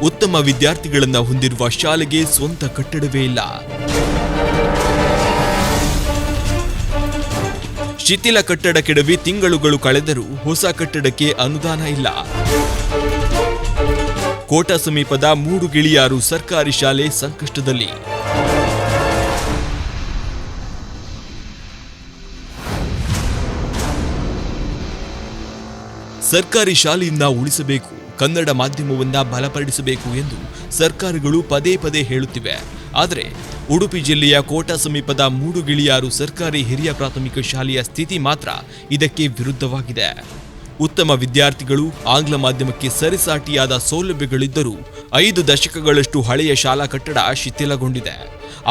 ಉತ್ತಮ ವಿದ್ಯಾರ್ಥಿಗಳನ್ನು ಹೊಂದಿರುವ ಶಾಲೆಗೆ ಸ್ವಂತ ಕಟ್ಟಡವೇ ಇಲ್ಲ. ಶಿಥಿಲ ಕಟ್ಟಡ ಕೆಡವಿ ತಿಂಗಳುಗಳು ಕಳೆದರೂ ಹೊಸ ಕಟ್ಟಡಕ್ಕೆ ಅನುದಾನ ಇಲ್ಲ. ಕೋಟ ಸಮೀಪದ ಮೂಡುಗಿಳಿಯಾರು ಸರ್ಕಾರಿ ಶಾಲೆ ಸಂಕಷ್ಟದಲ್ಲಿ. ಸರ್ಕಾರಿ ಶಾಲೆಯನ್ನ ಉಳಿಸಬೇಕು, ಕನ್ನಡ ಮಾಧ್ಯಮವನ್ನ ಬಲಪಡಿಸಬೇಕು ಎಂದು ಸರ್ಕಾರಗಳು ಪದೇ ಪದೇ ಹೇಳುತ್ತಿವೆ. ಆದರೆ ಉಡುಪಿ ಜಿಲ್ಲೆಯ ಕೋಟ ಸಮೀಪದ ಮೂಡುಗಿಳಿಯಾರು ಸರ್ಕಾರಿ ಹಿರಿಯ ಪ್ರಾಥಮಿಕ ಶಾಲೆಯ ಸ್ಥಿತಿ ಮಾತ್ರ ಇದಕ್ಕೆ ವಿರುದ್ಧವಾಗಿದೆ. ಉತ್ತಮ ವಿದ್ಯಾರ್ಥಿಗಳು, ಆಂಗ್ಲ ಮಾಧ್ಯಮಕ್ಕೆ ಸರಿಸಾಟಿಯಾದ ಸೌಲಭ್ಯಗಳಿದ್ದರೂ 5 ದಶಕಗಳಷ್ಟು ಹಳೆಯ ಶಾಲಾ ಕಟ್ಟಡ ಶಿಥಿಲಗೊಂಡಿದೆ.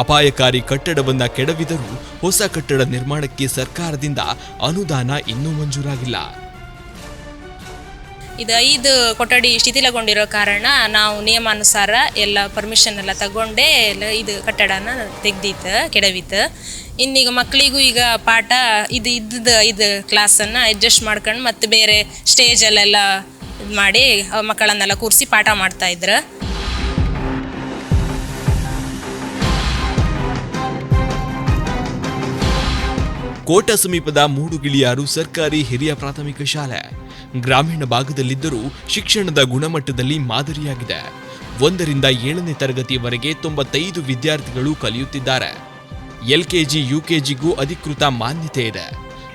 ಅಪಾಯಕಾರಿ ಕಟ್ಟಡವನ್ನ ಕೆಡವಿದರೂ ಹೊಸ ಕಟ್ಟಡ ನಿರ್ಮಾಣಕ್ಕೆ ಸರ್ಕಾರದಿಂದ ಅನುದಾನ ಇನ್ನೂ ಮಂಜೂರಾಗಿಲ್ಲ. ಇದು 5 ಕೊಠಡಿ ಶಿಥಿಲಗೊಂಡಿರೋ ಕಾರಣ ನಾವು ನಿಯಮಾನುಸಾರ ಎಲ್ಲ ಪರ್ಮಿಷನ್ ಎಲ್ಲ ತಗೊಂಡೇ ಇದು ಕಟ್ಟಡನ ತೆಗ್ದಿತ್ತು, ಕೆಡವಿತ್ತು. ಇನ್ನೀಗ ಮಕ್ಕಳಿಗೂ ಈಗ ಪಾಠ ಇದು ಕ್ಲಾಸನ್ನು ಅಡ್ಜಸ್ಟ್ ಮಾಡ್ಕೊಂಡು ಮತ್ತೆ ಬೇರೆ ಸ್ಟೇಜಲ್ಲೆಲ್ಲ ಇದು ಮಾಡಿ ಮಕ್ಕಳನ್ನೆಲ್ಲ ಕೂರಿಸಿ ಪಾಠ ಮಾಡ್ತಾ ಇದ್ರು. ಕೋಟ ಸಮೀಪದ ಮೂಡುಗಿಳಿಯಾರು ಸರ್ಕಾರಿ ಹಿರಿಯ ಪ್ರಾಥಮಿಕ ಶಾಲೆ ಗ್ರಾಮೀಣ ಭಾಗದಲ್ಲಿದ್ದರೂ ಶಿಕ್ಷಣದ ಗುಣಮಟ್ಟದಲ್ಲಿ ಮಾದರಿಯಾಗಿದೆ. 1ರಿಂದ 7ನೇ ತರಗತಿಯವರೆಗೆ 95 ವಿದ್ಯಾರ್ಥಿಗಳು ಕಲಿಯುತ್ತಿದ್ದಾರೆ. LKG, UKGಗೂ ಅಧಿಕೃತ ಮಾನ್ಯತೆ ಇದೆ.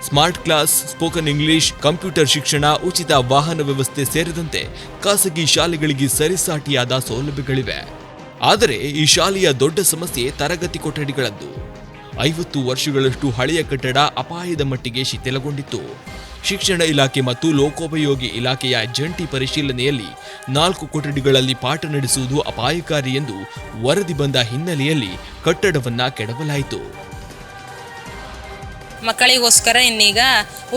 Smart class, spoken English, computer ಶಿಕ್ಷಣ, ಉಚಿತ ವಾಹನ ವ್ಯವಸ್ಥೆ ಸೇರಿದಂತೆ ಖಾಸಗಿ ಶಾಲೆಗಳಿಗೆ ಸರಿಸಾಟಿಯಾದ ಸೌಲಭ್ಯಗಳಿವೆ. ಆದರೆ ಈ ಶಾಲೆಯ ದೊಡ್ಡ ಸಮಸ್ಯೆ ತರಗತಿ ಕೊಠಡಿಗಳದ್ದು. 50 ವರ್ಷಗಳಷ್ಟು ಹಳೆಯ ಕಟ್ಟಡ ಅಪಾಯದ ಮಟ್ಟಿಗೆ ಶಿಥಿಲಗೊಂಡಿತ್ತು. ಶಿಕ್ಷಣ ಇಲಾಖೆ ಮತ್ತು ಲೋಕೋಪಯೋಗಿ ಇಲಾಖೆಯ ಜಂಟಿ ಪರಿಶೀಲನೆಯಲ್ಲಿ 4 ಕೊಠಡಿಗಳಲ್ಲಿ ಪಾಠ ನಡೆಸುವುದು ಅಪಾಯಕಾರಿ ಎಂದು ವರದಿ ಬಂದ ಹಿನ್ನೆಲೆಯಲ್ಲಿ ಕಟ್ಟಡವನ್ನ ಕೆಡವಲಾಯಿತು. ಮಕ್ಕಳಿಗೋಸ್ಕರ ಇನ್ನೀಗ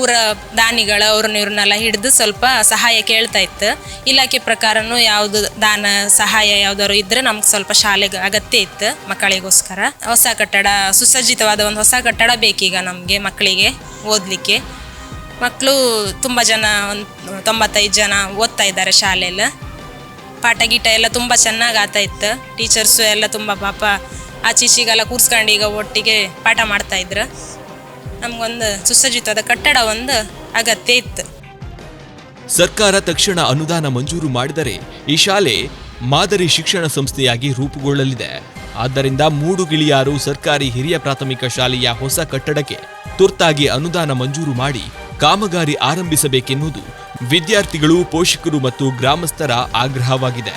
ಊರ ದಾನಿಗಳ ಅವ್ರನ್ನೆಲ್ಲ ಹಿಡಿದು ಸ್ವಲ್ಪ ಸಹಾಯ ಕೇಳ್ತಾ ಇತ್ತು. ಇಲಾಖೆ ಪ್ರಕಾರನೂ ಯಾವುದು ದಾನ ಸಹಾಯ ಯಾವ್ದಾದ್ರು ಇದ್ರೆ ನಮ್ಗೆ ಸ್ವಲ್ಪ ಶಾಲೆಗೆ ಅಗತ್ಯ ಇತ್ತು. ಮಕ್ಕಳಿಗೋಸ್ಕರ ಹೊಸ ಕಟ್ಟಡ, ಸುಸಜ್ಜಿತವಾದ ಒಂದು ಹೊಸ ಕಟ್ಟಡ ಬೇಕೀಗ ನಮಗೆ ಮಕ್ಕಳಿಗೆ ಓದಲಿಕ್ಕೆ. ಮಕ್ಕಳು ತುಂಬ ಜನ, 95 ಜನ ಓದ್ತಾ ಇದ್ದಾರೆ ಶಾಲೆಯಲ್ಲಿ. ಪಾಠ ಗೀಟ ಎಲ್ಲ ತುಂಬ ಚೆನ್ನಾಗಿ ಆಗ್ತಾ ಇತ್ತು. ಟೀಚರ್ಸು ಎಲ್ಲ ತುಂಬ ಪಾಪ ಆಚೀಚೆಗೆಲ್ಲ ಕೂರ್ಸ್ಕೊಂಡು ಈಗ ಒಟ್ಟಿಗೆ ಪಾಠ ಮಾಡ್ತಾ ಇದ್ರು. ನಮಗೊಂದು ಸುಸಜ್ಜಿತವಾದ ಕಟ್ಟಡ ಒಂದು ಅಗತ್ಯ ಇತ್ತು. ಸರ್ಕಾರ ತಕ್ಷಣ ಅನುದಾನ ಮಂಜೂರು ಮಾಡಿದರೆ ಈ ಶಾಲೆ ಮಾದರಿ ಶಿಕ್ಷಣ ಸಂಸ್ಥೆಯಾಗಿ ರೂಪುಗೊಳ್ಳಲಿದೆ. ಆದ್ದರಿಂದ ಮೂಡುಗಿಳಿಯಾರು ಸರ್ಕಾರಿ ಹಿರಿಯ ಪ್ರಾಥಮಿಕ ಶಾಲೆಯ ಹೊಸ ಕಟ್ಟಡಕ್ಕೆ ತುರ್ತಾಗಿ ಅನುದಾನ ಮಂಜೂರು ಮಾಡಿ ಕಾಮಗಾರಿ ಆರಂಭಿಸಬೇಕೆನ್ನುವುದು ವಿದ್ಯಾರ್ಥಿಗಳು, ಪೋಷಕರು ಮತ್ತು ಗ್ರಾಮಸ್ಥರ ಆಗ್ರಹವಾಗಿದೆ.